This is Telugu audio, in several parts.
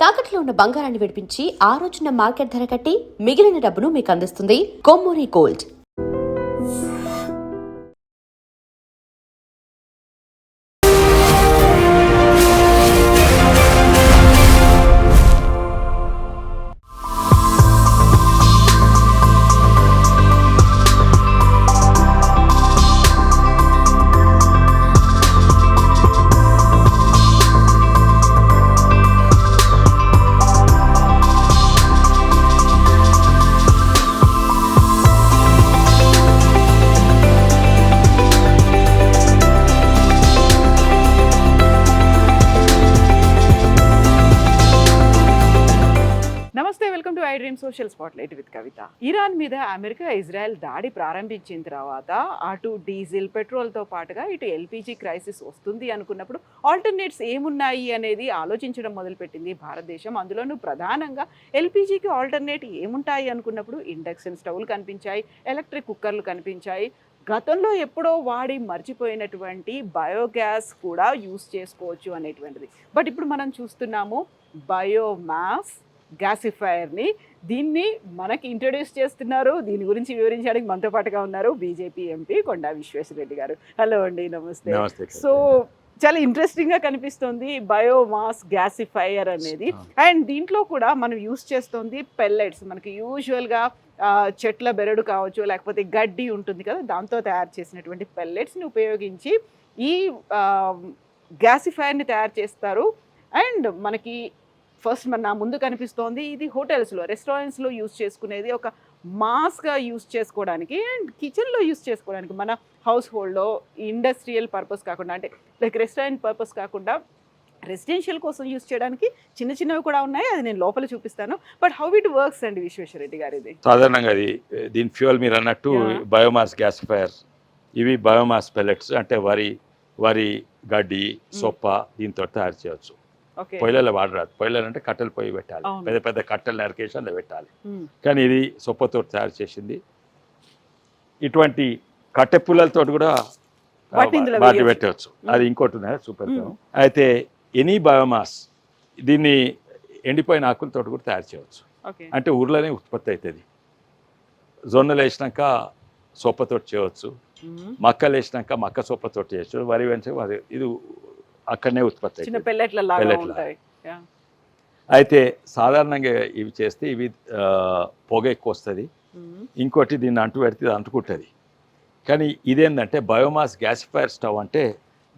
తాకట్లో ఉన్న బంగారాన్ని విడిపించి ఆ రోజున మార్కెట్ ధర కట్టి మిగిలిన డబ్బును మీకు అందిస్తుంది Kommuri gold. Dream social spotlight with Kavitha. Iran మీద అమెరికా ఇజ్రాయెల్ దాడి ప్రారంభించిన తర్వాత అటు డీజిల్ పెట్రోల్తో పాటుగా ఇటు ఎల్పిజి క్రైసిస్ వస్తుంది అనుకున్నప్పుడు ఆల్టర్నేట్స్ ఏమున్నాయి అనేది ఆలోచించడం మొదలుపెట్టింది భారతదేశం. అందులోనూ ప్రధానంగా ఎల్పిజికి ఆల్టర్నేట్ ఏముంటాయి అనుకున్నప్పుడు ఇండక్షన్ స్టవ్లు కనిపించాయి, ఎలక్ట్రిక్ కుక్కర్లు కనిపించాయి. గతంలో ఎప్పుడో వాడి మర్చిపోయినటువంటి బయోగ్యాస్ కూడా యూస్ చేసుకోవచ్చు అనేటువంటిది. బట్ ఇప్పుడు మనం చూస్తున్నాము బయోమాస్ గ్యాసిఫైర్ని. దీన్ని మనకి ఇంట్రొడ్యూస్ చేస్తున్నారు. దీని గురించి వివరించడానికి మనతో పాటుగా ఉన్నారు బీజేపీ ఎంపీ కొండా విశ్వేశ్వరరెడ్డి గారు. హలో అండి, నమస్తే. సో చాలా ఇంట్రెస్టింగ్గా కనిపిస్తుంది బయోమాస్ గ్యాసిఫైయర్ అనేది. అండ్ దీంట్లో కూడా మనం యూస్ చేస్తుంది పెల్లెట్స్. మనకి యూజువల్గా చెట్ల బెరడు కావచ్చు, లేకపోతే గడ్డి ఉంటుంది కదా, దాంతో తయారు చేసినటువంటి పెల్లెట్స్ని ఉపయోగించి ఈ గ్యాసిఫైర్ని తయారు చేస్తారు. అండ్ మనకి ఫస్ట్ నా ముందు కనిపిస్తోంది ఇది హోటల్స్లో, రెస్టారెంట్స్లో యూస్ చేసుకునేది, ఒక మాస్గా యూస్ చేసుకోవడానికి అండ్ కిచెన్లో యూస్ చేసుకోవడానికి, మన హౌస్ హోల్డ్లో ఇండస్ట్రియల్ పర్పస్ కాకుండా, అంటే లైక్ రెస్టారెంట్ పర్పస్ కాకుండా రెసిడెన్షియల్ కోసం యూస్ చేయడానికి చిన్న చిన్నవి కూడా ఉన్నాయి. అది నేను లోపల చూపిస్తాను. బట్ హౌ ఇట్ వర్క్స్ అండి విశ్వేశ్వరరెడ్డి గారు? ఇది సాధారణంగా దీని ఫ్యూయల్ మీరు అన్నట్టు బయోమాస్ గ్యాసిఫైర్. ఇవి బయోమాస్ పెల్లెట్స్, అంటే వరి గడ్డి సొప్ప దీంతో తయారు చేయవచ్చు. పొయ్యిలలో వాడరాదు. పొయ్యిలు అంటే కట్టెలు పొయ్యి పెట్టాలి, పెద్ద పెద్ద కట్టెలు నరికేసి అందులో పెట్టాలి. కానీ ఇది సొప్పతో తయారు చేసింది. ఇటువంటి కట్టె పుల్లలతో కూడా వాటి పెట్టవచ్చు. అది ఇంకోటి ఉన్నది సూపర్. అయితే ఎనీ బయోమాస్ దీన్ని ఎండిపోయిన ఆకులతో కూడా తయారు చేయవచ్చు. అంటే ఊర్లోనే ఉత్పత్తి అవుతుంది. జొన్నలు వేసినాక సొప్పతో చేయవచ్చు, మక్కలు వేసినాక మక్క సొప్పతో చేయవచ్చు, వరి వేసినాక ఇది అక్కడనే ఉత్పత్తి అవుతుంది. అయితే సాధారణంగా ఇవి చేస్తే ఇవి పొగ ఎక్కువ వస్తుంది. ఇంకోటి దీన్ని అంటు పెడితే అంటుకుంటుంది. కానీ ఇదేంటంటే బయోమాస్ గ్యాసిఫైర్ స్టవ్ అంటే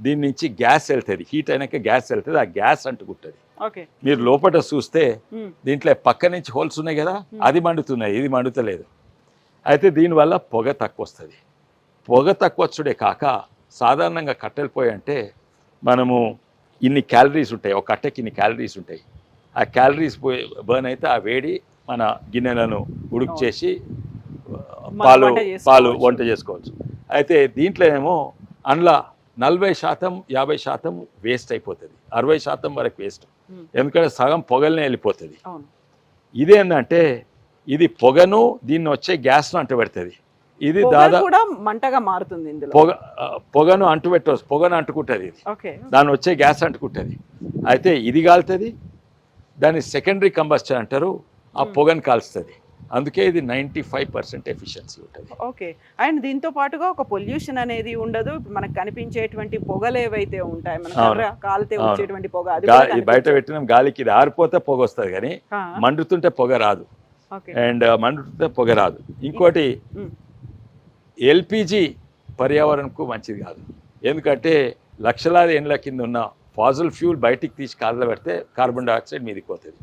దీని నుంచి గ్యాస్ వెళ్తుంది, హీట్ అయినాక గ్యాస్ వెళ్తుంది, ఆ గ్యాస్ అంటుకుంటుంది. మీరు లోపల చూస్తే దీంట్లో పక్క నుంచి హోల్స్ ఉన్నాయి కదా, అది మండుతున్నాయి, ఇది మండుతలేదు. అయితే దీనివల్ల పొగ తక్కువ వస్తుంది. పొగ తక్కువ వచ్చుడే కాక సాధారణంగా కట్టెలు పోయి అంటే మనము ఇన్ని క్యాలరీస్ ఉంటాయి, ఒక కట్టెకి ఇన్ని క్యాలరీస్ ఉంటాయి. ఆ క్యాలరీస్ బర్న్ అయితే ఆ వేడి మన గిన్నెలను ఉడుకు చేసి పాలు వంట చేసుకోవచ్చు. అయితే దీంట్లో ఏమో అందులో 40% 50% వేస్ట్ అయిపోతుంది, 60% వరకు వేస్ట్. ఎందుకంటే సగం పొగలనే వెళ్ళిపోతుంది. ఇదేంటంటే ఇది పొగను దీన్ని వచ్చే గ్యాస్ను అంటబెడుతుంది. ఇది దాదాపు మంటగా మారుతుంది. పొగను అంటుపెట్టవచ్చు, పొగను అంటుకుంటుంది, ఇది దాని వచ్చే గ్యాస్ అంటుకుంటుంది. అయితే ఇది కాలుతుంది, దాన్ని సెకండరీ కంబస్షన్ అంటారు, ఆ పొగను కాల్స్తుంది. అందుకే ఇది 95% ఎఫిషియన్సీ ఉంటుంది. ఓకే. అండ్ దీంతో పాటుగా ఒక పొల్యూషన్ అనేది ఉండదు. మనకు కనిపించేటువంటి పొగలు ఏవైతే ఉంటాయి, మన కాలితే వచ్చేటువంటి పొగ, అది బయట పెట్టిన గాలికి ఇది ఆరిపోతే పొగ వస్తుంది, కానీ మండుతుంటే పొగ రాదు. అండ్ మండుతుంటే పొగ రాదు. ఇంకోటి ఎల్పిజి పర్యావరణకు మంచిది కాదు. ఎందుకంటే లక్షలాది ఏండ్ల కింద ఉన్న ఫాజిల్ ఫ్యూల్ బయటికి తీసి కాలబెడితే కార్బన్ డైఆక్సైడ్ మీదకి పోతుంది.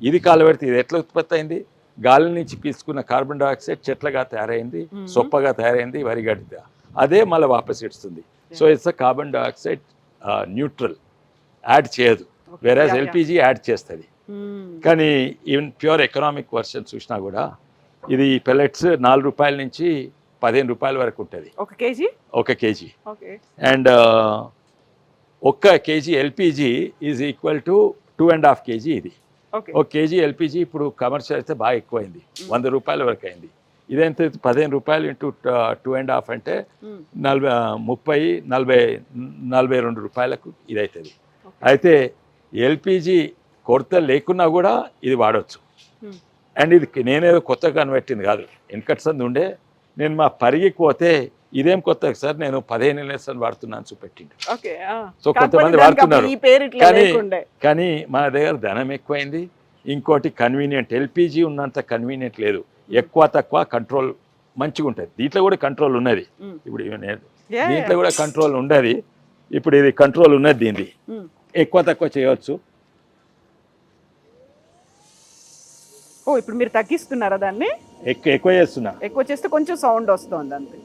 ఇది కాలబెడితే ఇది ఎట్లా ఉత్పత్తి అయింది? గాలి నుంచి పీల్చుకున్న కార్బన్ డైఆక్సైడ్ చెట్లగా తయారైంది, సొప్పగా తయారైంది, వరిగడ్డిగా, అదే మళ్ళీ వాపస్ ఇస్తుంది. So it's carbon dioxide neutral, add చేయదు. వేరేస్ ఎల్పిజి యాడ్ చేస్తుంది. కానీ ఈవెన్ ప్యూర్ ఎకనామిక్ వర్షన్ చూసినా కూడా ఇది పెల్లెట్స్ 4 రూపాయల నుంచి 15 రూపాయల వరకు ఉంటుంది ఒక KG. And 1 KG LPG is equal to 2.5 KG. ఇది 1 కేజీ ఎల్పిజి ఇప్పుడు కమర్షియల్ అయితే బాగా ఎక్కువైంది, 100 రూపాయల వరకు అయింది. ఇదైతే 15 రూపాయలు ఇంటూ 2.5 అంటే 42 రూపాయలకు ఇది అవుతుంది. అయితే ఎల్పిజి కొరత లేకున్నా కూడా ఇది వాడవచ్చు. Hmm. అండ్ ఇది నేనేదో కొత్తగా కనిపెట్టింది కాదు, వెనకట్సంది ఉండే. నేను మా పరిగికి పోతే ఇదేం కొత్త సార్, నేను 15 ఏళ్ళ వాడుతున్నాను చూపెట్టిండు. ఓకే. సో కొంతమంది వాడుతున్నారు, ఈ పేరు ఇట్లా కానీ లేకుండే. కానీ మన దగ్గర ధనం ఎక్కువైంది. ఇంకోటి కన్వీనియంట్, ఎల్పిజి ఉన్నంత కన్వీనియంట్ లేదు. ఎక్కువ తక్కువ కంట్రోల్ మంచిగా ఉంటుంది. దీంట్లో కూడా కంట్రోల్ ఉన్నది. Hmm. ఇప్పుడు Yeah, దీంట్లో కూడా కంట్రోల్ ఉండదు. ఇప్పుడు ఇది కంట్రోల్ ఉన్నది, దీనిది Hmm. ఎక్కువ తక్కువ చేయవచ్చు. ఓ ఇప్పుడు మీరు తగ్గిస్తున్నారా దాన్ని? ఎక్కువ చేస్తున్నా. ఎక్కువ చేస్తే కొంచెం సౌండ్ వస్తుంది అంతే.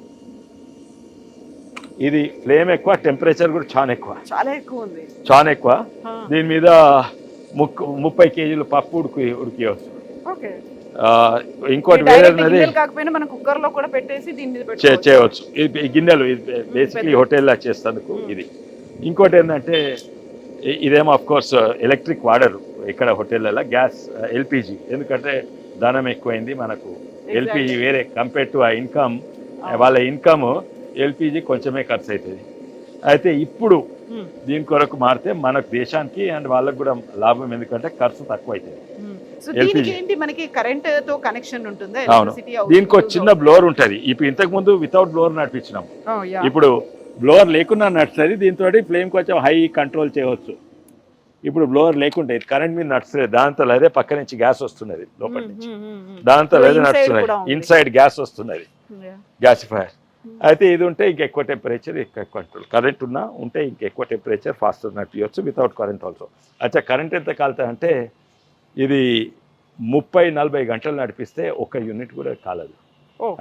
ఇది ఫ్లేమ్ ఎక్కువ, టెంపరేచర్ కూడా చాలా ఎక్కువ, చాలా ఎక్కువ ఉంది. చాలా ఎక్కువ. ఆ. దీని మీద 30 కేజీలు పప్పు ఉడికివచ్చు. ఓకే. ఇంకోటి వేరే డైరెక్ట్ ఉన్నది, గిన్నెలు కాకపోయినా మనం కుక్కర్ లో కూడా పెట్టేసి దీని మీద చేయవచ్చు. ఈ గిన్నెలు బేసిక్లీ హోటల్లో చేసేందుకు ఇది. ఇంకోటి ఏంటంటే ఇదేమో ఆఫ్ కోర్స్ ఎలక్ట్రిక్ వాడరు ఇక్కడ హోటళ్ళలో, గ్యాస్ ఎల్పిజి. ఎందుకంటే ధనం ఎక్కువైంది మనకు. ఎల్పిజి వేరే కంపేర్ టు ఆ ఇన్కమ్, వాళ్ళ ఇన్కమ్ ఎల్పిజి కొంచెమే ఖర్చు అవుతుంది. అయితే ఇప్పుడు దీని కొరకు మారితే మనకు దేశానికి అండ్ వాళ్ళకు కూడా లాభం, ఎందుకంటే ఖర్చు తక్కువ అవుతుంది. దీనికి ఏంటి మనకి కరెంట్ తో కనెక్షన్ ఉంటుందా? అవును, దీనికి ఒక చిన్న బ్లోర్ ఉంటుంది. ఇప్పుడు ఇంతకు ముందు వితౌట్ బ్లోర్ నడిపించినాం, ఇప్పుడు బ్లోవర్ లేకుండా నడుస్తుంది. దీంతో ఫ్లేమ్ కొంచెం హై కంట్రోల్ చేయవచ్చు. ఇప్పుడు బ్లోవర్ లేకుండా ఇది కరెంట్ మీద నడుస్తుంది. దాంతో అదే పక్క నుంచి గ్యాస్ వస్తున్నది, లోపల నుంచి దాంతో అదే నడుస్తున్నది, ఇన్సైడ్ గ్యాస్ వస్తున్నది, గ్యాసిఫైర్. అయితే ఇది ఉంటే ఇంకెక్కువ టెంపరేచర్, ఎక్కువ కంట్రోల్. కరెంట్ ఉంటే ఇంకెక్కువ టెంపరేచర్ ఫాస్టర్ నడిపించవచ్చు వితౌట్ కరెంట్ ఆల్సో. అచ్చా కరెంట్ ఎంత కాలుతా అంటే ఇది 30-40 గంటలు నడిపిస్తే ఒక యూనిట్ కూడా కాలదు.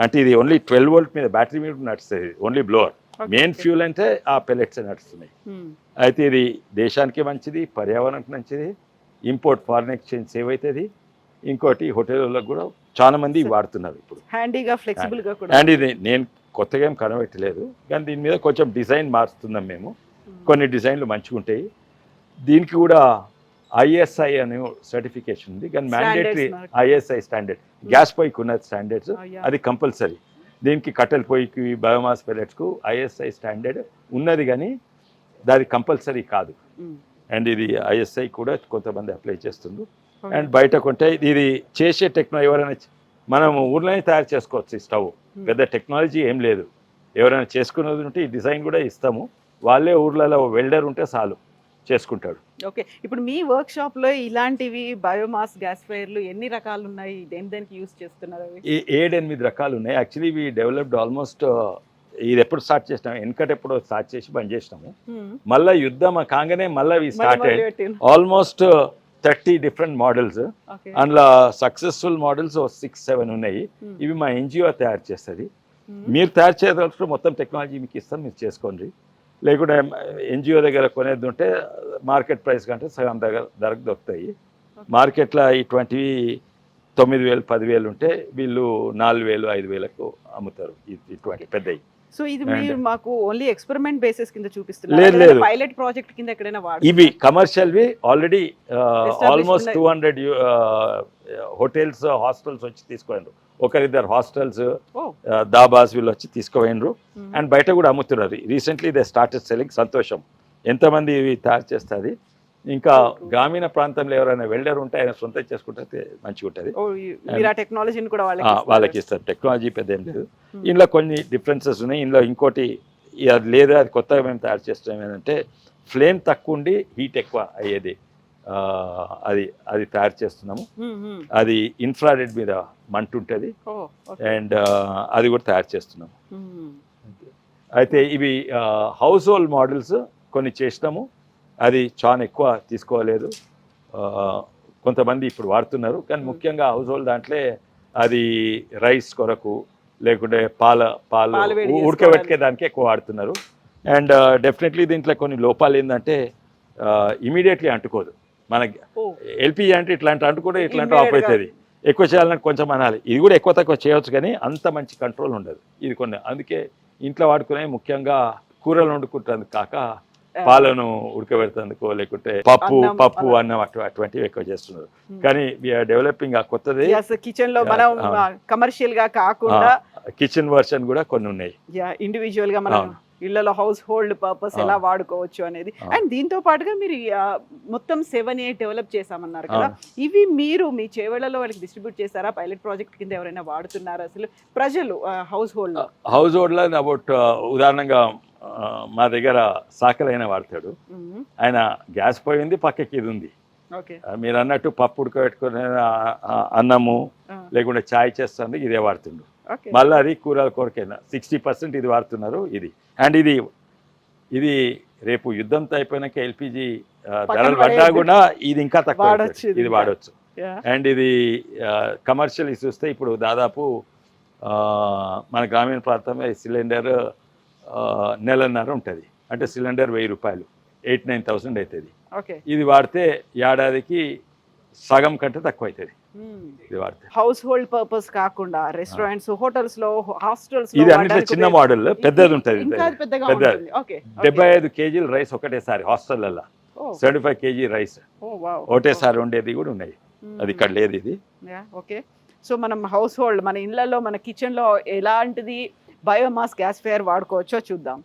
అంటే ఇది ఓన్లీ 12 వోల్ట్ మీద బ్యాటరీ మీద నడుస్తుంది, ఓన్లీ బ్లోవర్. మెయిన్ ఫ్యూల్ అంటే ఆ పెల్లెట్స్ నడుస్తున్నాయి. అయితే ఇది దేశానికి మంచిది, పర్యావరణానికి మంచిది, ఇంపోర్ట్ ఫారిన్ ఎక్స్చేంజ్ సేవ్ అవుతుంది. ఇంకోటి హోటళ్ళలో కూడా చాలా మంది వాడుతున్నారు ఇప్పుడు, హ్యాండీగా ఫ్లెక్సిబుల్ గా కూడా. అండ్ ఇది నేను కొత్తగా ఏం కనబెట్టలేదు, కానీ దీని మీద కొంచెం డిజైన్ మారుస్తున్నాం మేము. కొన్ని డిజైన్లు మంచిగా ఉంటాయి. దీనికి కూడా ఐఎస్ఐ అనే సర్టిఫికేషన్ ఉంది, కానీ మ్యాండేటరీ ఐఎస్ఐ స్టాండర్డ్. గ్యాస్ పొయ్యికి ఉన్న స్టాండర్డ్స్ అది కంపల్సరీ. దీనికి కట్టెల పొయ్యికి, బయోమాస్ పెల్లెట్స్కు ఐఎస్ఐ స్టాండర్డ్ ఉన్నది, కానీ దాని కంపల్సరీ కాదు. అండ్ ఇది ఐఎస్ఐ కూడా కొంతమంది అప్లై చేస్తుండ్రు. అండ్ బయట కొంటే ఇది చేసే టెక్నాలజీ ఎవరైనా మనం ఊర్లోనే తయారు చేసుకోవచ్చు. ఈ స్టవ్ పెద్ద టెక్నాలజీ ఏం లేదు. ఎవరైనా చేసుకున్నది ఉంటే ఈ డిజైన్ కూడా ఇస్తాము. వాళ్ళే ఊర్లలో వెల్డర్ ఉంటే చాలు చేసుకుంటాడు. ఓకే. ఇప్పుడు మీ వర్క్ షాప్ లో ఇలాంటివి బయోమాస్ గ్యాస్ ఫైర్లు ఎన్ని రకాలు ఉన్నాయి? దేనికి యూజ్ చేస్తున్నారు? 7-8 రకాలు ఉన్నాయి. యాక్చువల్లీ వి డెవలప్డ్ ఆల్మోస్ట్, ఇది ఎప్పుడు స్టార్ట్ చేసినాము, వెనకట ఎప్పుడో స్టార్ట్ చేసి బంద్ చేసినాము. మళ్ళీ యుద్ధం కాగానే మళ్ళీ we started almost 30 different models. అందులో సక్సెస్ఫుల్ మోడల్స్ 6-7 ఉన్నాయి. ఇవి మా ఎన్జిఓ తయారు చేస్తుంది. మీరు తయారు చేయగలరు, మొత్తం టెక్నాలజీ మీకు ఇస్తాం, మీరు చేసుకోండి. లేకుంటే ఎన్జిఓ దగ్గర కొనేది ఉంటే మార్కెట్ ప్రైస్ కంటే సగం ధరకు దొరుకుతాయి. మార్కెట్లో ఇటువంటివి 9,000-10,000 ఉంటే వీళ్ళు 4,000-5,000కు అమ్ముతారు ఇటువంటి పెద్దవి. సో ఇది మీరు మాకు ఓన్లీ ఎక్స్పెరిమెంట్ బేసిస్ కింద చూపిస్తున్నారు? లేదు, పైలట్ ప్రాజెక్ట్ కింద ఎక్కడైనా ఇవి కమర్షియల్వి ఆల్రెడీ ఆల్మోస్ట్ 200 హోటల్స్, హాస్టల్స్ వచ్చి తీసుకోండి. ఒకరిద్దరు హాస్టల్స్, దాబాస్ వీళ్ళు వచ్చి తీసుకుపోయినరు. అండ్ బయట కూడా అమ్ముతున్నారు. Recently they started selling. సంతోషం. ఎంతమంది ఇవి తయారు చేస్తుంది. ఇంకా గ్రామీణ ప్రాంతంలో ఎవరైనా వెల్డర్ ఉంటే ఆయన సొంతం చేసుకుంటే మంచిగా ఉంటుంది. టెక్నాలజీని కూడా వాళ్ళకి ఇస్తారు. టెక్నాలజీ పెద్ద ఏం లేదు. ఇందులో కొన్ని డిఫరెన్సెస్ ఉన్నాయి. ఇందులో ఇంకోటి అది లేదా, అది కొత్తగా మేము తయారు చేస్తాం ఏంటంటే ఫ్లేమ్ తక్కువ ఉండి హీట్ ఎక్కువ అయ్యేది, అది తయారు చేస్తున్నాము. అది ఇన్ఫ్రారెడ్ మీద మంట ఉంటుంది. అండ్ అది కూడా తయారు చేస్తున్నాము. అయితే ఇవి హౌస్ హోల్డ్ మోడల్స్ కొన్ని చేసినాము. అది చాలా ఎక్కువ తీసుకోలేదు, కొంతమంది ఇప్పుడు వాడుతున్నారు. కానీ ముఖ్యంగా హౌస్ హోల్డ్ దాంట్లో అది రైస్ కొరకు, లేకుంటే పాలు ఉడకబెట్టుకే దానికి ఎక్కువ వాడుతున్నారు. అండ్ డెఫినెట్లీ దీంట్లో కొన్ని లోపాలు ఏంటంటే ఇమీడియట్లీ అంటుకోదు. మనకి ఎల్పిజి అంటే ఇట్లాంటి అంటుకుంటే ఇట్లాంటి ఆఫ్ అవుతుంది. ఎక్కువ చేయాలంటే కొంచెం అనాలి. ఇది కూడా ఎక్కువ తక్కువ చేయవచ్చు, కానీ అంత మంచి కంట్రోల్ ఉండదు ఇది కొన్ని. అందుకే ఇంట్లో వాడుకునే ముఖ్యంగా కూరలు వండుకుంటుంది కాక పాలను ఉడకబెడుతుందుకో, లేకుంటే పప్పు అన్నం అటువంటివి ఎక్కువ చేస్తున్నారు. కానీ వీఆర్ డెవలపింగ్ ఆ కొత్తది కిచెన్ లో మనం కమర్షియల్ గా కాకుండా కిచెన్ వర్షన్ కూడా కొన్ని ఉన్నాయి. ఇండివిజువల్ గా మనం ఇళ్లలో హౌస్ హోల్డ్ పర్పస్ ఎలా వాడుకోవచ్చు అనేది. అండ్ దీంతో పాటుగా మీరు మొత్తం 7-8 డెవలప్ చేశామన్నారు కదా, ఇవి మీరు మీ చేవెళ్లలో వాళ్ళకి డిస్ట్రిబ్యూట్ చేస్తారా? పైలట్ ప్రాజెక్ట్ కింద ఎవరైనా వాడుతున్నారా అసలు ప్రజలు హౌస్ హోల్డ్ లో అబౌట్ ఉదాహరణగా మా దగ్గర సాకలైన వాడతాడు. ఆయన గ్యాస్ పోయింది, పక్కకి ఇది ఉంది. మీరు అన్నట్టు పప్పు ఉడకబెట్టుకునే అన్నము లేకుంటే ఛాయ్ చేస్తుంది, ఇదే వాడుతుండు. మళ్ళీ అది కూరల కొరకైనా 60% ఇది వాడుతున్నారు. ఇది అండ్ ఇది రేపు యుద్ధంతో అయిపోయినాక ఎల్పిజి ధరలు పడ్డా కూడా ఇది ఇంకా తక్కువ, ఇది వాడవచ్చు. అండ్ ఇది కమర్షియల్ చూస్తే ఇప్పుడు దాదాపు మన గ్రామీణ ప్రాంతంలో సిలిండర్ నెలన్నర ఉంటుంది. అంటే సిలిండర్ 1000 రూపాయలు, 8-9,000 అవుతుంది. ఇది వాడితే ఏడాదికి సగం కంటే తక్కువ అవుతుంది. ఇది వాడితే హౌస్ హోల్డ్ పర్పస్ కాకుండా రెస్టారెంట్స్, హోటల్స్ లో, హాస్టల్స్ ఇది అన్నిట్లో చిన్న మోడల్, పెద్దది ఉంటుంది. పెద్దది 75 కేజీల రైస్ ఒకటేసారి హాస్టల్లో, 75 కేజీ రైస్ ఒకటేసారి ఉండేది కూడా ఉన్నాయి. అది ఇక్కడ లేదు ఇది. ఓకే. సో మనం హౌస్ హోల్డ్ మన ఇళ్లలో, మన కిచెన్ లో ఎలాంటిది బయోమాస్ గ్యాస్ ఫైర్ వాడుకోవచ్చో చూద్దాం.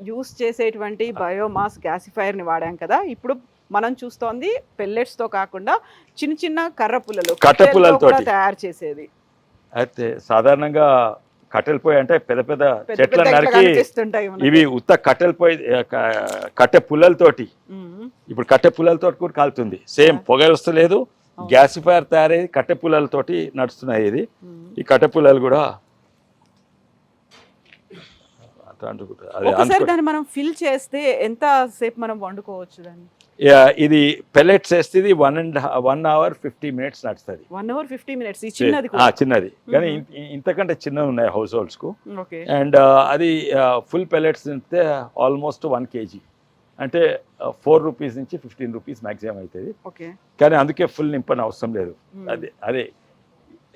యూస్ చేసేటువంటి బయోమాస్ గ్యాసిఫైర్ ని వాడాం కదా. ఇప్పుడు మనం చూస్తోంది పెల్లెట్స్ తో కాకుండా చిన్న చిన్న కర్ర పుల్లలు, కట్టె పుల్లలతో తయారు చేసేది. అయితే సాధారణంగా కట్టెల పొయ్యి అంటే పెద్ద పెద్ద చెట్ల నరికి, ఇవి ఉత్త కట్టె పుల్లలతోటి, ఇప్పుడు కట్టె పుల్లలతోటి కూడా కాలుతుంది. సేమ్ పొగ వస్తలేదు, గ్యాసిఫైర్ తయారయ్యి కట్టె పుల్లలతోటి నడుస్తున్నాయి. ఇది ఈ కట్టె పుల్లలు కూడా దాన్ని మనం ఫిల్ చేస్తే ఎంత సేపు మనం వండుకోవచ్చు దాన్ని? ఇది పెల్లెట్స్ వేస్తే ఇది 1 hour 50 minutes నడుస్తుంది. 1 hour 50 minutes. చిన్నది కానీ ఇంతకంటే చిన్నవి ఉన్నాయి హౌస్ హోల్డ్స్ కు. అండ్ అది ఫుల్ పెల్లెట్స్ తింటే ఆల్మోస్ట్ 1 kg, అంటే 4 రూపీస్ నుంచి 15 రూపీస్ మాక్సిమం అవుతుంది. కానీ అందుకే ఫుల్ నింపని అవసరం లేదు. అదే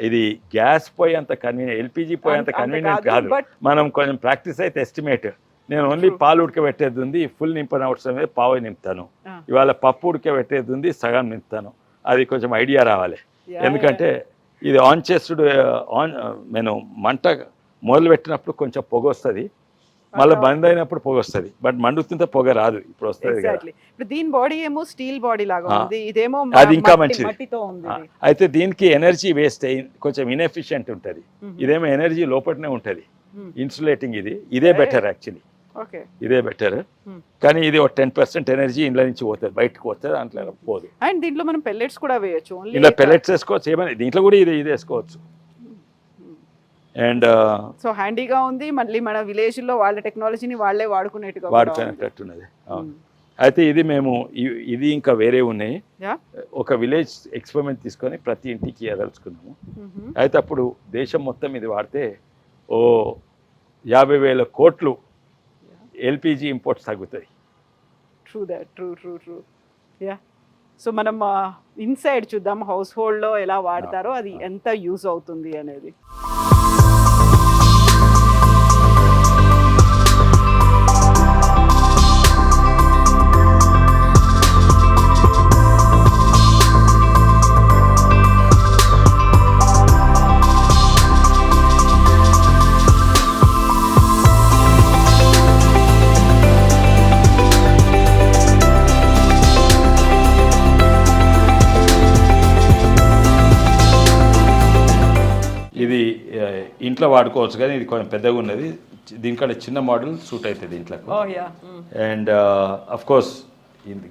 ఇది గ్యాస్ పోయి అంత కన్వీనియంట్, ఎల్పిజి పోయి అంత కన్వీనియంట్ కాదు. మనం కొంచెం ప్రాక్టీస్ అయితే ఎస్టిమేట్. నేను ఓన్లీ పాలు ఉడకబెట్టేది ఉంది, ఫుల్ నింపని అవసరం లేదు, పావు నింపుతాను. ఇవాళ పప్పు ఉడకబెట్టేది ఉంది, సగం నింపుతాను. అది కొంచెం ఐడియా రావాలి. ఎందుకంటే ఇది ఆన్ చేసుడు, నేను మంట మొదలు పెట్టినప్పుడు కొంచెం పొగ వస్తుంది, మళ్ళీ బంద్ అయినప్పుడు పొగ వస్తుంది. బట్ మండుతుంటే పొగ రాదు. ఇప్పుడు వస్తుంది. ఇప్పుడు దీని బాడీ ఏమో స్టీల్ బాడీ లాగా ఉంది, ఇదేమో అది ఇంకా మంచిది. అయితే దీనికి ఎనర్జీ వేస్ట్ అయ్యి కొంచెం ఇన్ఎఫిషియెంట్ ఉంటుంది. ఇదేమో ఎనర్జీ లోపలనే ఉంటుంది, ఇన్సులేటింగ్. ఇదే బెటర్ యాక్చువల్లీ, ఇదే బెటర్. కానీ ఇది ఒక 10% ఎనర్జీ ఇంట్లో నుంచి పోతుంది, బయటకు పోతుంది, దాంట్లో పోదు. అండ్ దీంట్లో మనం పెల్లెట్స్ కూడా వేయచ్చు. ఇలా పెల్లెట్స్ వేసుకోవచ్చు, ఏమైనా దీంట్లో కూడా ఇది వేసుకోవచ్చు. అండ్ సో హ్యాండీగా ఉంది. మళ్ళీ మన విలేజ్ లో వాళ్ళ టెక్నాలజీని వాళ్ళే వాడుకునేటట్టున్నది. అయితే ఇది మేము ఇది ఇంకా వేరే ఉన్నాయి. ఒక విలేజ్ ఎక్స్పెరిమెంట్ తీసుకొని ప్రతి ఇంటికి ఎదలుచుకున్నాము. అయితే అప్పుడు దేశం మొత్తం ఇది వాడితే 50,000 కోట్లు ఎల్పిజి ఇంపోర్ట్స్ తగ్గుతాయి. ట్రూ. సో మనం ఇన్సైడ్ చూద్దాం హౌస్ హోల్డ్ లో ఎలా వాడతారో, అది ఎంత యూజ్ అవుతుంది అనేది. ఇది ఇంట్లో వాడుకోవచ్చు, కానీ ఇది కొంచెం పెద్దగా ఉన్నది. దీనికంటే చిన్న మోడల్ సూట్ అవుతుంది ఇంట్లో. అండ్ అఫ్ కోర్స్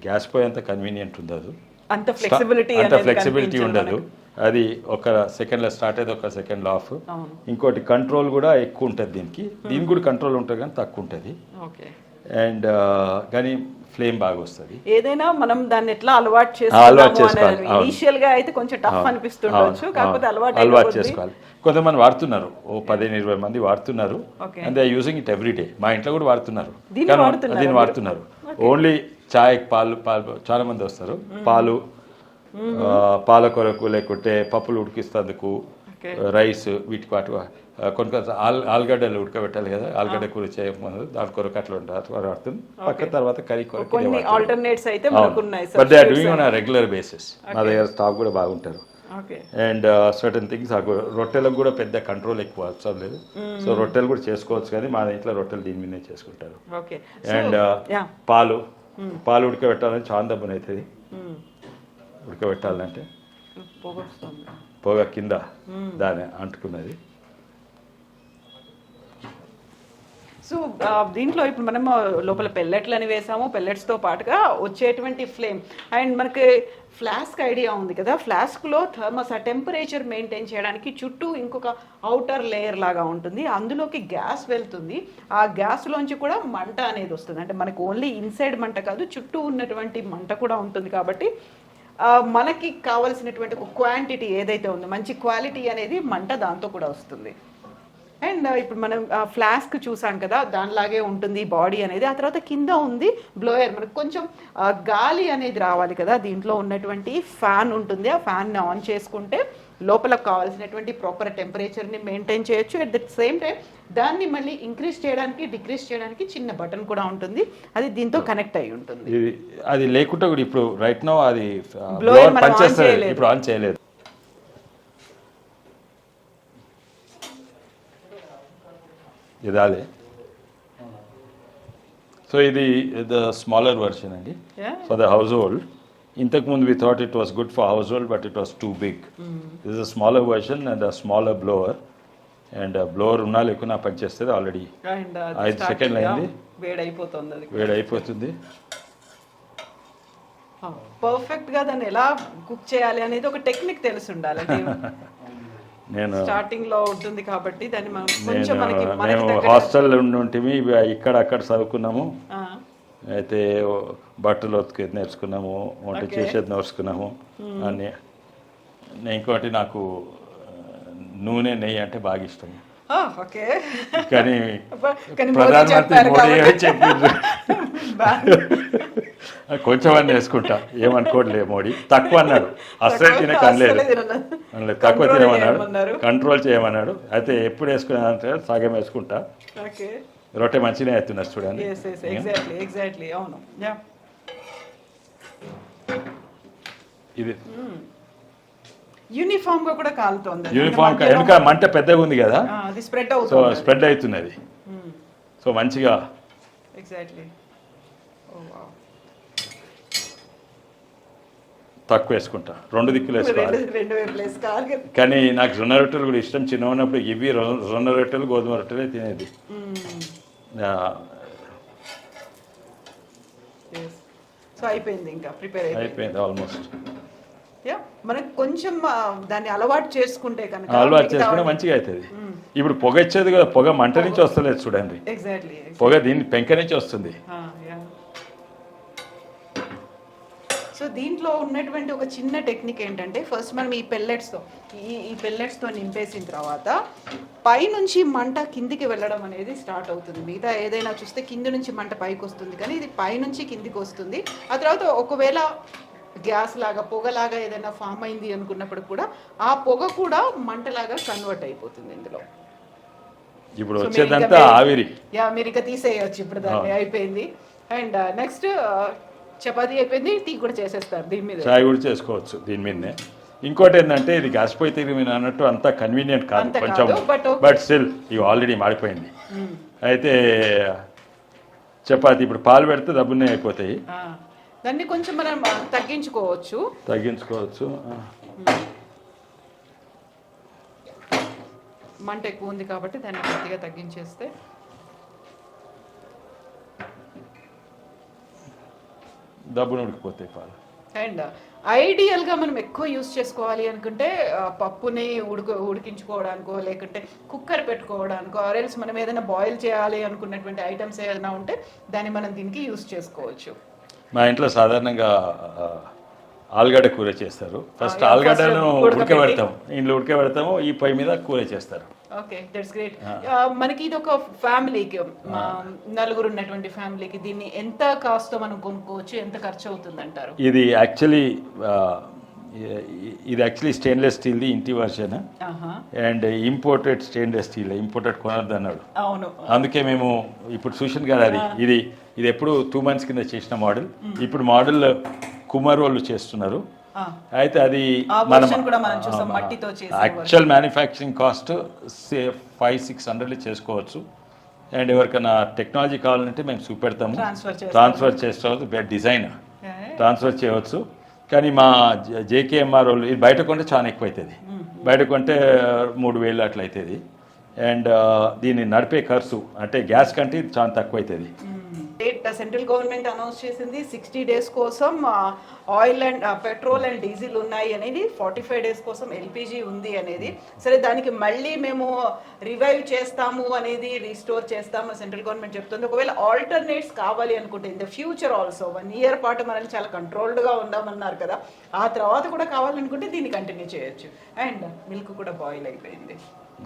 గ్యాస్ పోయి అంత కన్వీనియంట్ ఉండదు, అంత ఫ్లెక్సిబిలిటీ ఉండదు. అది ఒక సెకండ్లో స్టార్ట్ అయితే ఒక సెకండ్లో ఆఫ్. ఇంకోటి కంట్రోల్ కూడా ఎక్కువ ఉంటుంది దీనికి కూడా కంట్రోల్ ఉంటుంది కానీ తక్కువ ఉంటుంది. అండ్ కానీ ఫ్లేమ్ బాగా వస్తుంది. ఏదైనా మనం దాన్ని ఎట్లా అలవాటు చేసుకోవాలి. ఇనిషియల్ గా అయితే కొంచెం టఫ్ అనిపిస్తుండొచ్చు, కాకపోతే అలవాటు చేసుకోవాలి. కొంతమంది వాడుతున్నారు, 15-20 మంది వాడుతున్నారు. And they using it every day. మా ఇంట్లో కూడా వాడుతున్నారు, దీన్ని వాడుతున్నారు. ఓన్లీ చాయ్ పాలు చాలా మంది వస్తారు, పాల కొరకు, లేకుంటే పప్పులు ఉడికిస్తేందుకు, రైస్, వీటి పాటు కొన్ని ఆలుగడ్డలు ఉడకబెట్టాలి కదా, ఆలుగడ్డ కూర చేయకముందు దాని కొరకు అట్లా వాడుతుంది. పక్క తర్వాత కర్రీ కొరకు but they are doing on regular basis. మా దగ్గర స్టాఫ్ కూడా బాగుంటారు. అండ్ సర్టన్ థింగ్స్ రొట్టెలకు కూడా పెద్ద కంట్రోల్ ఎక్కువ అవసరం లేదు. సో రొట్టెలు కూడా చేసుకోవచ్చు, కానీ మా ఇంట్లో రొట్టెలు దీని మీదనే చేసుకుంటారు. అండ్ పాలు ఉడకబెట్టాలని చాలా దబ్బున అవుతుంది. ఉడకబెట్టాలంటే పొగ కింద దాని అంటుకున్నది. సో దీంట్లో ఇప్పుడు మనం లోపల పెల్లెట్లు అని వేసాము, పెల్లెట్స్తో పాటుగా వచ్చేటువంటి ఫ్లేమ్. అండ్ మనకి ఫ్లాస్క్ ఐడియా ఉంది కదా, ఫ్లాస్క్లో థర్మస్, ఆ టెంపరేచర్ మెయింటైన్ చేయడానికి చుట్టూ ఇంకొక అవుటర్ లేయర్ లాగా ఉంటుంది, అందులోకి గ్యాస్ వెళ్తుంది. ఆ గ్యాస్లోంచి కూడా మంట అనేది వస్తుంది. అంటే మనకు ఓన్లీ ఇన్సైడ్ మంట కాదు, చుట్టూ ఉన్నటువంటి మంట కూడా ఉంటుంది. కాబట్టి మనకి కావలసినటువంటి ఒక క్వాంటిటీ ఏదైతే ఉందో, మంచి క్వాలిటీ అనేది మంట దాంతో కూడా వస్తుంది. అండ్ ఇప్పుడు మనం ఫ్లాస్క్ చూసాం కదా, దానిలాగే ఉంటుంది బాడీ అనేది. ఆ తర్వాత కింద ఉంది బ్లోయర్, మనకు కొంచెం గాలి అనేది రావాలి కదా, దీంట్లో ఉన్నటువంటి ఫ్యాన్ ఉంటుంది. ఆ ఫ్యాన్ని ఆన్ చేసుకుంటే లోపలకు కావాల్సినటువంటి ప్రాపర్ టెంపరేచర్ని మెయింటైన్ చేయొచ్చు. అట్ ద సేమ్ టైం దాన్ని మళ్ళీ ఇంక్రీజ్ చేయడానికి, డిక్రీజ్ చేయడానికి చిన్న బటన్ కూడా ఉంటుంది, అది దీంతో కనెక్ట్ అయి ఉంటుంది. అది లేకుండా కూడా ఇప్పుడు రైట్ నౌ అది బ్లోయర్ పనిచేస్తుంది, ఇప్పుడు ఆన్ చేయలేదు. ఇదాలే. సో ఇది ద స్మాలర్ వర్షన్ అండి ఫర్ ద హౌస్ హోల్డ్. ఇంతకుముందు we thought it was good for household, but it was too big. This is a smaller version and a smaller blower. And blower ఉన్నా లేకున్నా పనిచేస్తుంది. ఆల్రెడీ 5 సెకండ్లు అయింది, వేడైపోతుంది. పర్ఫెక్ట్ గా దాన్ని ఎలా కుక్ చేయాలి అనేది ఒక టెక్నిక్ తెలిసి ఉండాలి. నేను స్టార్టింగ్ లో ఉంటుంది కాబట్టి దాన్ని మేము హాస్టల్లో ఉంటుంటిమి, ఇక్కడ అక్కడ చదువుకున్నాము. అయితే బట్టలు ఉతికేది నేర్చుకున్నాము, వంట చేసేది నేర్చుకున్నాము అని. ఇంకోటి నాకు నూనె, నెయ్యి అంటే బాగా ఇష్టం. కానీ ప్రధానమంత్రి మోడీ చెప్పిండ్రు కొంచెం అని వేసుకుంటా, ఏమనుకోవట్లేదు మోడీ. తక్కువ అన్నాడు, అస్సలు తినక అనలేదు, తక్కువ తినమన్నాడు, కంట్రోల్ చేయమన్నాడు. అయితే ఎప్పుడు వేసుకున్నా సగం వేసుకుంటా. రొట్టె మంచిగా అవుతున్నారు చూడండి. ఇది యూనిఫామ్ గా కూడా కాలుతోంది. యూనిఫామ్ వెనుక మంట పెద్దగా ఉంది కదా, సో స్ప్రెడ్ అవుతున్నది. సో మంచిగా తక్కువ వేసుకుంటా, 2 దిక్కులు వేసుకోవాలి. కానీ నాకు జొన్న రొట్టెలు కూడా ఇష్టం. చిన్న ఉన్నప్పుడు ఇవి జొన్న రొట్టెలు, గోధుమ రొట్టెలే తినేది. సో అయిపోయింది, ఇంకా ప్రిపేర్ అయిపోయింది ఆల్మోస్ట్. మనకు కొంచెం దాన్ని అలవాటు చేసుకుంటే కనుక మంచిగా అవుతుంది. ఇప్పుడు పొగ ఇచ్చేది కదా, పొగ మంట నుంచి వస్తలేదు చూడండి, పొగ దీని పెంక నుంచి వస్తుంది. సో దీంట్లో ఉన్నటువంటి ఒక చిన్న టెక్నిక్ ఏంటంటే, ఫస్ట్ మనం ఈ పెల్లెట్స్తో నింపేసిన తర్వాత పైనుంచి మంట కిందికి వెళ్ళడం అనేది స్టార్ట్ అవుతుంది. మిగతా ఏదైనా చూస్తే కింది నుంచి మంట పైకి వస్తుంది, కానీ ఇది పైనుంచి కిందికి వస్తుంది. ఆ తర్వాత ఒకవేళ గ్యాస్ లాగా, పొగలాగా ఏదైనా ఫామ్ అయింది అనుకున్నప్పుడు కూడా ఆ పొగ కూడా మంటలాగా కన్వర్ట్ అయిపోతుంది ఇందులో. ఇప్పుడు వచ్చేదంతా ఆవిరి. మీరు ఇక తీసేయచ్చు ఇప్పుడు దాన్ని. అయిపోయింది. అండ్ నెక్స్ట్ చపాతీ అయిపోయింది, టీ కూడా చేసేస్తారు దీని మీద, చాయ్ కూడా చేసుకోవచ్చు దీని మీదనే. ఇంకోటి ఏంటంటే ఇది గ్యాస్ పొయ్యి తిరిగి మీద అన్నట్టు అంత కన్వీనియంట్ కాదు కొంచెం, బట్ స్టిల్ ఇవి ఆల్రెడీ మాడిపోయింది. అయితే చపాతీ ఇప్పుడు పాలు పెడితే దబ్బునే అయిపోతాయి, దాన్ని కొంచెం మనం తగ్గించుకోవచ్చు. మంట ఎక్కువ ఉంది కాబట్టి దాన్ని కొద్దిగా తగ్గించేస్తే దబ్బును ఉడికిపోతాయి పాలు. అండ్ ఐడియల్గా మనం ఎక్కువ యూస్ చేసుకోవాలి అనుకుంటే పప్పుని ఉడికించుకోవడానికో, లేకుంటే కుక్కర్ పెట్టుకోవడానికో, ఆరెల్స్ మనం ఏదైనా బాయిల్ చేయాలి అనుకున్నటువంటి ఐటమ్స్ ఏదైనా ఉంటే దాన్ని మనం దీనికి యూస్ చేసుకోవచ్చు. మా ఇంట్లో సాధారణంగా ఆలుగడ్డ కూర చేస్తారు. ఫస్ట్ yeah, ఆలుగడ్డను first ఉడకబెడతాం, ఇంట్లో ఉడకబెడతాము, ఈ పొయ్యి మీద కూర చేస్తారు. Okay, that's great. మనకి ఇది ఒక ఫ్యామిలీకి, నలుగురు ఉన్నటువంటి ఫ్యామిలీకి దీన్ని ఎంత కాస్ట్ మనం కొనుక్కోవచ్చు, ఎంత ఖర్చు అవుతుంది అంటారు? ఇది యాక్చువల్లీ స్టెయిన్లెస్ స్టీల్ది ఇంటి version and imported stainless steel, imported కొనద్దు అన్నాడు. అవును, అందుకే మేము ఇప్పుడు చూసాను కదా, ఇది ఎప్పుడు 2 months కింద చేసిన మోడల్. ఇప్పుడు మోడల్ కుమార్ వాళ్ళు చేస్తున్నారు. అయితే అది యాక్చువల్ మ్యానుఫ్యాక్చరింగ్ కాస్ట్ 500-600 చేసుకోవచ్చు. అండ్ ఎవరికైనా టెక్నాలజీ కావాలంటే మేము చూపెడతాము, ట్రాన్స్ఫర్ చేసుకోవచ్చు, డిజైన్ ట్రాన్స్ఫర్ చేయవచ్చు. కానీ మా జేకేఎంఆర్ వాళ్ళు ఇది బయట కొంటే చాలా ఎక్కువ అవుతుంది, బయట కొంటే 3000 అట్లా అవుతుంది. అండ్ దీన్ని నడిపే ఖర్చు అంటే గ్యాస్ కంటే ఇది చాలా తక్కువ అవుతుంది. సెంట్రల్ గవర్నమెంట్ అనౌన్స్ చేసింది 60 days కోసం oil and petrol and diesel ఉన్నాయి అనేది, 45 days కోసం ఎల్పిజి ఉంది అనేది. సరే, దానికి మళ్ళీ మేము రివైవ్ చేస్తాము అనేది, రీస్టోర్ చేస్తాము సెంట్రల్ గవర్నమెంట్ చెప్తుంది. ఒకవేళ ఆల్టర్నేట్స్ కావాలి అనుకుంటే in the future also 1 year పాటు మనల్ని చాలా కంట్రోల్డ్గా ఉందామన్నారు కదా, ఆ తర్వాత కూడా కావాలనుకుంటే దీన్ని కంటిన్యూ చేయొచ్చు. అండ్ మిల్క్ కూడా బాయిల్ అయిపోయింది,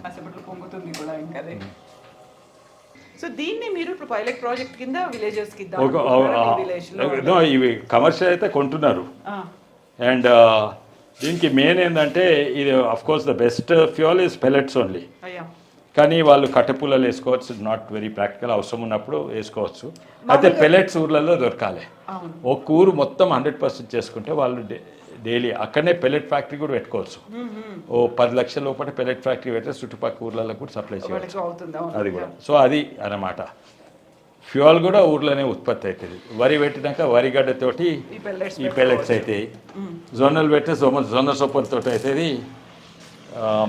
కాసేపట్లో పొంగుతుంది కూడా ఇంకా అదే. సో దీన్ని మీరు ఇప్పుడు పైలట్ ప్రాజెక్ట్ కింద విలేజెస్కి ఇవి కమర్షియల్ అయితే కొంటున్నారు. అండ్ దీనికి మెయిన్ ఏంటంటే ఇది course the best fuel is pellets only. కానీ వాళ్ళు కట్టెపుల్లలు వేసుకోవచ్చు, నాట్ వెరీ ప్రాక్టికల్, అవసరం ఉన్నప్పుడు వేసుకోవచ్చు. అయితే పెలెట్స్ ఊర్లలో దొరకాలి. ఒక ఊరు మొత్తం 100% చేసుకుంటే వాళ్ళు డైలీ అక్కడనే పెలెట్ ఫ్యాక్టరీ కూడా పెట్టుకోవచ్చు. ఓ 10 లక్షల లోపల పెలెట్ ఫ్యాక్టరీ పెడితే చుట్టుపక్కల ఊర్లలో కూడా సప్లై చేయవచ్చు, అది కూడా. సో అది అన్నమాట. ఫ్యూయల్ కూడా ఊర్లోనే ఉత్పత్తి అవుతుంది. వరి పెట్టినాక వరిగడ్డతోటి ఈ పెల్లెట్స్ అవుతాయి, జొన్నలు పెడితే జొన్న సొప్పలతో అవుతుంది,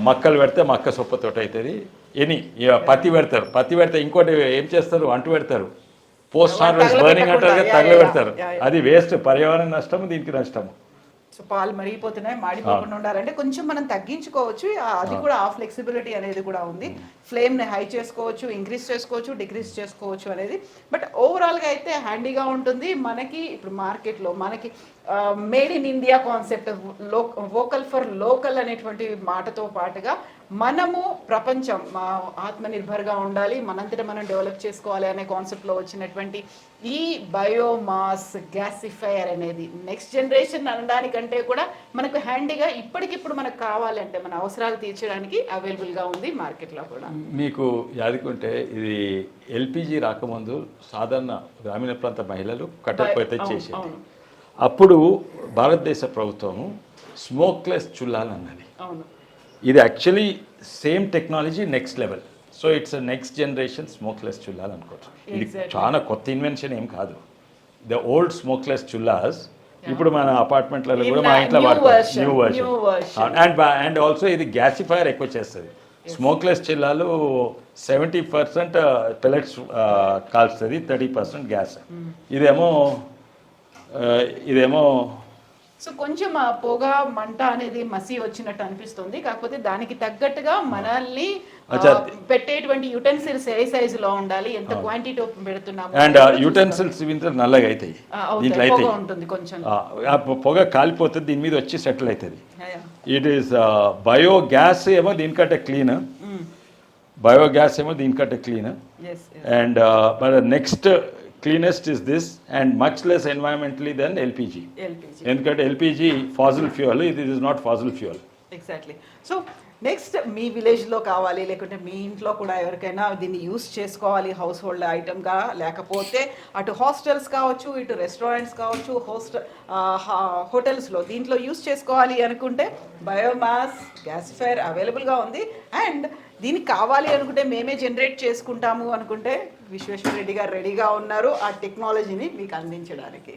మక్కలు పెడితే మక్క సొప్పతో అవుతుంది. పత్తి పెడతారు, పత్తి పెడితే ఇంకోటి ఏం చేస్తారు, అంటు పెడతారు, పోస్ట్ హార్వెస్ట్ బర్నింగ్ అంటారు కదా, తగలబెడతారు. అది వేస్ట్, పర్యావరణ నష్టము, దీనికి నష్టము. సో పాలు మరిగిపోతున్నాయి, మాడిపోకుండా ఉండాలంటే కొంచెం మనం తగ్గించుకోవచ్చు. అది కూడా ఆ ఫ్లెక్సిబిలిటీ అనేది కూడా ఉంది. ఫ్లేమ్ని హై చేసుకోవచ్చు, ఇంక్రీజ్ చేసుకోవచ్చు, డిక్రీజ్ చేసుకోవచ్చు అనేది. బట్ ఓవరాల్గా అయితే హ్యాండీగా ఉంటుంది. మనకి ఇప్పుడు మార్కెట్లో మనకి made in India concept, vocal for local అనేటువంటి మాటతో పాటుగా మనము ప్రపంచం ఆత్మనిర్భర్గా ఉండాలి, మనంతటా మనం డెవలప్ చేసుకోవాలి అనే కాన్సెప్ట్లో వచ్చినటువంటి ఈ బయోమాస్ గ్యాసిఫైయర్ అనేది నెక్స్ట్ జనరేషన్ అనడానికంటే కూడా మనకు హ్యాండీగా ఇప్పటికిప్పుడు మనకు కావాలంటే మన అవసరాలు తీర్చడానికి అవైలబుల్గా ఉంది మార్కెట్లో కూడా. మీకు యాదుకుంటే ఇది ఎల్పిజి రాకముందు సాధారణ గ్రామీణ ప్రాంత మహిళలు కట్టకపోతే చేసేది. అప్పుడు భారతదేశ ప్రభుత్వము స్మోక్లెస్ చుల్లాలు అన్నది. ఇది actually same technology next level. So it's next generation smokeless చుల్లాలు అనుకోవచ్చు. ఇది చాలా కొత్త ఇన్వెన్షన్ ఏం కాదు. ద ఓల్డ్ స్మోక్లెస్ చుల్లాస్ ఇప్పుడు మన అపార్ట్మెంట్లలో కూడా మా ఇంట్లో వాడుకోవచ్చు, న్యూ వర్షన్. అండ్ ఆల్సో ఇది గ్యాసిఫైర్ ఎక్కువ చేస్తుంది. స్మోక్లెస్ చిల్లాలు 70% పెలెట్స్ కాల్స్తుంది, 30% గ్యాస్. ఇదేమో సో కొంచెం పొగ మంట అనేది మసి వచ్చినట్టు అనిపిస్తుంది. కాకపోతే దానికి తగ్గట్టుగా మనల్ని పెట్టేటువంటి యుటెన్సిల్స్ ఏ సైజులో ఉండాలి, ఎంత క్వాంటిటీ పెడుతున్నాము. అండ్ యుటెన్సిల్స్ నల్లగా అవుతాయి, దీంట్లో అయితే ఉంటుంది కొంచెం పొగ కాలిపోతుంది, దీని మీద వచ్చి సెటిల్ అవుతుంది. ఇట్ ఈస్ బయోగ్యాస్ ఏమో దీనికంటే క్లీన్, బయోగ్యాస్ ఏమో దీనికంటే clean. And next cleanest is this and much less environmentally than LPG. ఎందుకంటే LPG fossil fuel, it is not fossil fuel. Exactly. So next మీ విలేజ్లో కావాలి, లేకుంటే మీ ఇంట్లో కూడా ఎవరికైనా దీన్ని యూస్ చేసుకోవాలి హౌస్ హోల్డ్ ఐటమ్గా, లేకపోతే అటు హాస్టల్స్ కావచ్చు, ఇటు రెస్టారెంట్స్ కావచ్చు, హోటల్స్లో దీంట్లో యూస్ చేసుకోవాలి అనుకుంటే బయోమాస్ గ్యాసిఫైర్ అవైలబుల్గా ఉంది. అండ్ దీనికి కావాలి అనుకుంటే మేమే జనరేట్ చేసుకుంటాము అనుకుంటే విశ్వేశ్వర రెడ్డి గారు రెడీగా ఉన్నారు ఆ టెక్నాలజీని మీకు అందించడానికి.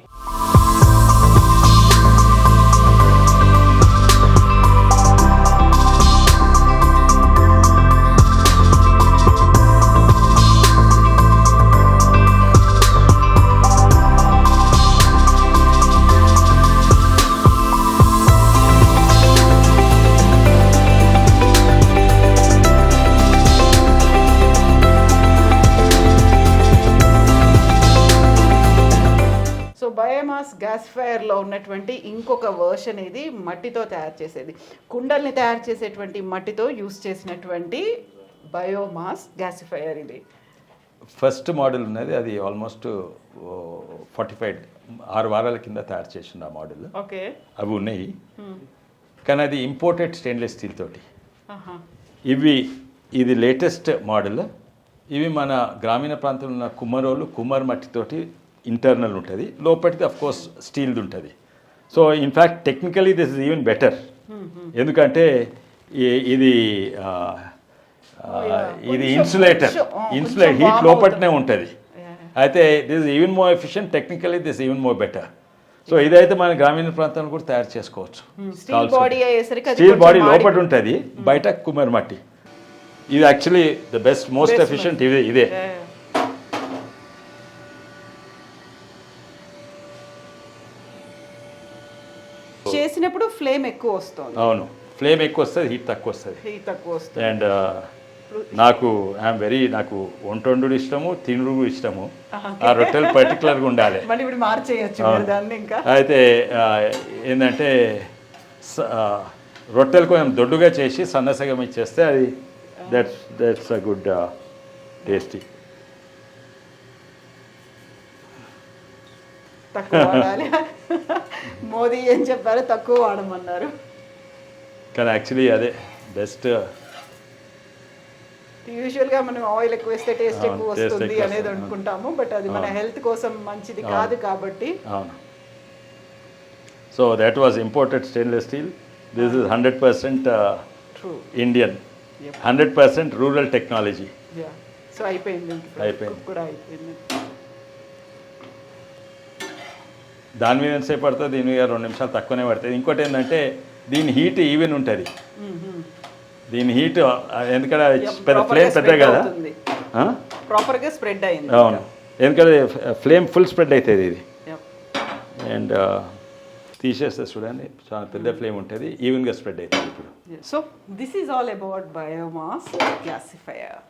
గ్యాసిఫైయర్లో ఉన్నటువంటి ఇంకొక వర్షన్ ఇది మట్టితో తయారు చేసేది. కుండల్ని తయారు చేసేటువంటి మట్టితో యూస్ చేసినటువంటి బయోమాస్ గ్యాసిఫైయర్ ఇది. ఫస్ట్ మోడల్ ఉన్నది అది ఆల్మోస్ట్ 6 వారాల కింద తయారు చేసింది ఆ మోడల్. ఓకే, అవి ఉన్నాయి, కానీ అది ఇంపోర్టెడ్ స్టెయిన్లెస్ స్టీల్ తోటి. ఆహా. ఇది లేటెస్ట్ మోడల్. ఇవి మన గ్రామీణ ప్రాంతంలో ఉన్న కుమ్మర్ మట్టితోటి ఇంటర్నల్ ఉంటుంది, లోపలిది అఫ్ కోర్స్ స్టీల్ది ఉంటుంది. So in fact technically this is even better, ఎందుకంటే ఇది ఇన్సులేటర్ హీట్ లోపలనే ఉంటుంది. అయితే this even more efficient, technically this even more better. So ఇదైతే మన గ్రామీణ ప్రాంతాలను కూడా తయారు చేసుకోవచ్చు. స్టీల్ బాడీ లోపల ఉంటుంది, బయట కుమ్మర్ మట్టి. ఇది actually the best most efficient ఇదే. చేసినప్పుడు ఫ్లేమ్ ఎక్కువ వస్తుంది. అవును, ఫ్లేమ్ ఎక్కువ వస్తుంది, హీట్ తక్కువ వస్తుంది. అండ్ నాకు వంటొండు ఇష్టము, తినుడు ఇష్టము. ఆ రొట్టెలు పర్టికులర్గా ఉండాలి. అయితే ఏంటంటే రొట్టెలు కొంచెం దొడ్డుగా చేసి సన్నసగం ఇచ్చేస్తే అది దట్స్ అ గుడ్ టేస్టీ. తక్కువ వాడాలి. మోదీ ఏం చెప్పారు, తక్కువ వాడమన్నారు. కానీ యాక్చువల్లీ అదే బెస్ట్. యూజువల్గా మనం ఆయిల్ ఎక్కువ వేస్తే టేస్ట్ ఎక్కువ వస్తుంది అనేది అనుకుంటాము, బట్ అది మన హెల్త్ కోసం మంచిది కాదు కాబట్టి. అవును. So that was imported stainless steel. This is 100% Indian, 100% rural technology. So అయిపోయింది. దాని మీద ఎంతసేపు పడుతుంది, దీని మీద 2 నిమిషాలు తక్కువనే పడుతుంది. ఇంకోటి ఏంటంటే దీని హీట్ ఈవెన్ ఉంటుంది. దీని హీట్ ఎందుకంటే ఫ్లేమ్ పెద్ద కదా, ప్రాపర్గా స్ప్రెడ్ అయింది. అవును, ఎందుకంటే ఫ్లేమ్ ఫుల్ స్ప్రెడ్ అవుతుంది ఇది. అండ్ తీసేస్తే చూడండి, చాలా పెద్ద ఫ్లేమ్ ఉంటుంది, ఈవెన్గా స్ప్రెడ్ అవుతుంది ఇప్పుడు. So this is all about biomass gasifier.